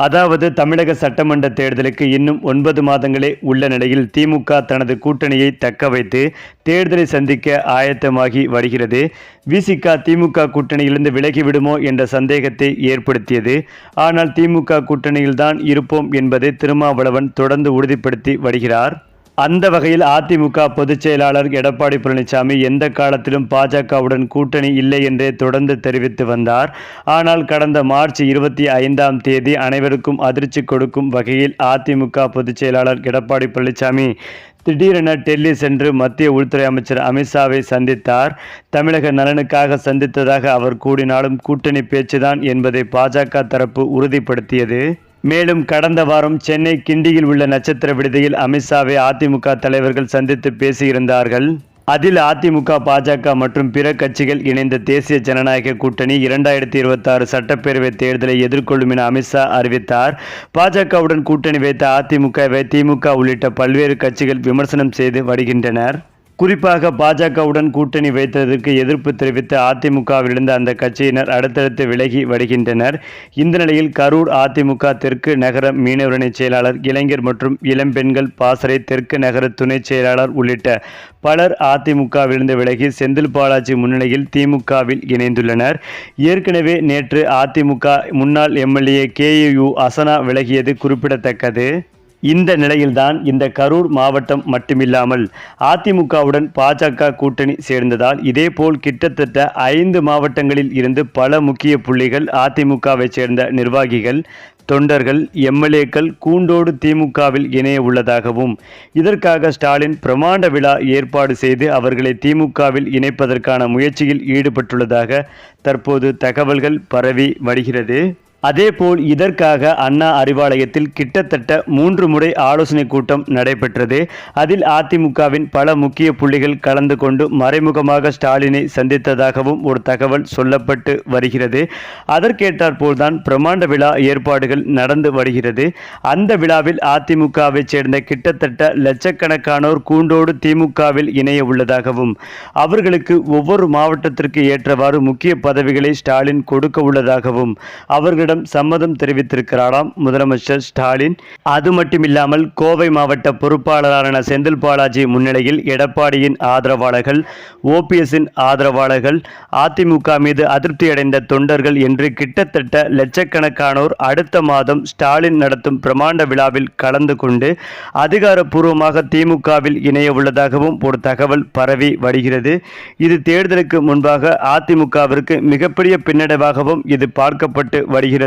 அதாவது தமிழக சட்டமன்ற தேர்தலுக்கு இன்னும் 9 மாதங்களே உள்ள நிலையில் திமுக தனது கூட்டணியை தக்கவைத்து தேர்தலை சந்திக்க ஆயத்தமாகி வருகிறது. விசிக திமுக கூட்டணியிலிருந்து விலகிவிடுமோ என்ற சந்தேகத்தை ஏற்படுத்தியது. ஆனால் திமுக கூட்டணியில்தான் இருப்போம் என்பதை திருமாவளவன் தொடர்ந்து உறுதிப்படுத்தி வருகிறார். அந்த வகையில் அதிமுக பொதுச் செயலாளர் எடப்பாடி பழனிசாமி எந்த காலத்திலும் பாஜகவுடன் கூட்டணி இல்லை என்றே தொடர்ந்து தெரிவித்து வந்தார். ஆனால் கடந்த மார்ச் 25ஆம் தேதி அனைவருக்கும் அதிர்ச்சி கொடுக்கும் வகையில் அதிமுக பொதுச் செயலாளர் எடப்பாடி பழனிசாமி திடீரென டெல்லி சென்று மத்திய உள்துறை அமைச்சர் அமித்ஷாவை சந்தித்தார். தமிழக நலனுக்காக சந்தித்ததாக அவர் கூறினாலும் கூட்டணி பேச்சுதான் என்பதை பாஜக தரப்பு உறுதிப்படுத்தியது. மேலும் கடந்த வாரம் சென்னை கிண்டியில் உள்ள நட்சத்திர விடுதியில் அமித்ஷாவை அதிமுக தலைவர்கள் சந்தித்து பேசியிருந்தார்கள். அதில் அதிமுக, பாஜக மற்றும் பிற கட்சிகள் இணைந்த தேசிய ஜனநாயக கூட்டணி 2026 சட்டப்பேரவை தேர்தலை எதிர்கொள்ளும் என அமித்ஷா அறிவித்தார். பாஜகவுடன் கூட்டணி வைத்த அதிமுகவை திமுக உள்ளிட்ட பல்வேறு கட்சிகள் விமர்சனம் செய்து வருகின்றனர். குறிப்பாக பாஜகவுடன் கூட்டணி வைத்ததற்கு எதிர்ப்பு தெரிவித்து அதிமுகவிலிருந்து அந்த கட்சியினர் அடுத்தடுத்து விலகி வருகின்றனர். இந்த நிலையில் கரூர் அதிமுக தெற்கு நகர மீனவரணி செயலாளர், இளைஞர் மற்றும் இளம்பெண்கள் பாசறை தெற்கு நகர துணை செயலாளர் உள்ளிட்ட பலர் அதிமுகவிலிருந்து விலகி செந்தில் பாலாஜி முன்னிலையில் திமுகவில் இணைந்துள்ளனர். ஏற்கனவே நேற்று அதிமுக முன்னாள் எம்எல்ஏ KU அசனா விலகியது குறிப்பிடத்தக்கது. இந்த நிலையில்தான் இந்த கரூர் மாவட்டம் மட்டுமில்லாமல் அதிமுகவுடன் பாஜக கூட்டணி சேர்ந்ததால் இதேபோல் கிட்டத்தட்ட 5 மாவட்டங்களில் இருந்து பல முக்கிய புள்ளிகள் அதிமுகவை சேர்ந்த நிர்வாகிகள், தொண்டர்கள், எம்எல்ஏக்கள் கூண்டோடு திமுகவில் இணைய உள்ளதாகவும் இதற்காக ஸ்டாலின் பிரமாண்ட விழா ஏற்பாடு செய்து அவர்களை திமுகவில் இணைப்பதற்கான முயற்சியில் ஈடுபட்டுள்ளதாக தற்போது தகவல்கள் பரவி வருகிறது. அதேபோல் இதற்காக அண்ணா அறிவாலயத்தில் கிட்டத்தட்ட 3 முறை ஆலோசனை கூட்டம் நடைபெற்றது. அதில் அதிமுகவின் பல முக்கிய புள்ளிகள் கலந்து கொண்டு மறைமுகமாக ஸ்டாலினை சந்தித்ததாகவும் ஒரு தகவல் சொல்லப்பட்டு வருகிறது. அதற்கேற்றாற்போல்தான் பிரமாண்ட விழா ஏற்பாடுகள் நடந்து வருகிறது. அந்த விழாவில் அதிமுகவை சேர்ந்த கிட்டத்தட்ட லட்சக்கணக்கானோர் கூண்டோடு திமுகவில் இணைய உள்ளதாகவும் அவர்களுக்கு ஒவ்வொரு மாவட்டத்திற்கு ஏற்றவாறு முக்கிய பதவிகளை ஸ்டாலின் கொடுக்க உள்ளதாகவும் அவர்கள் சம்மதம் தெரிவித்திருக்கிறாராம் முதலமைச்சர் ஸ்டாலின். அது மட்டுமில்லாமல் கோவை மாவட்ட பொறுப்பாளரான செந்தில் பாலாஜி முன்னிலையில் எடப்பாடியின் ஆதரவாளர்கள், OPSன் ஆதரவாளர்கள், அதிமுக மீது அதிருப்தியடைந்த தொண்டர்கள் என்று கிட்டத்தட்ட லட்சக்கணக்கானோர் அடுத்த மாதம் ஸ்டாலின் நடத்தும் பிரமாண்ட விழாவில் கலந்து கொண்டு அதிகாரப்பூர்வமாக திமுகவில் இணைய உள்ளதாகவும் ஒரு தகவல் பரவி வருகிறது. இது தேர்தலுக்கு முன்பாக அதிமுகவிற்கு மிகப்பெரிய பின்னடைவாகவும் இது பார்க்கப்பட்டு வருகிறது.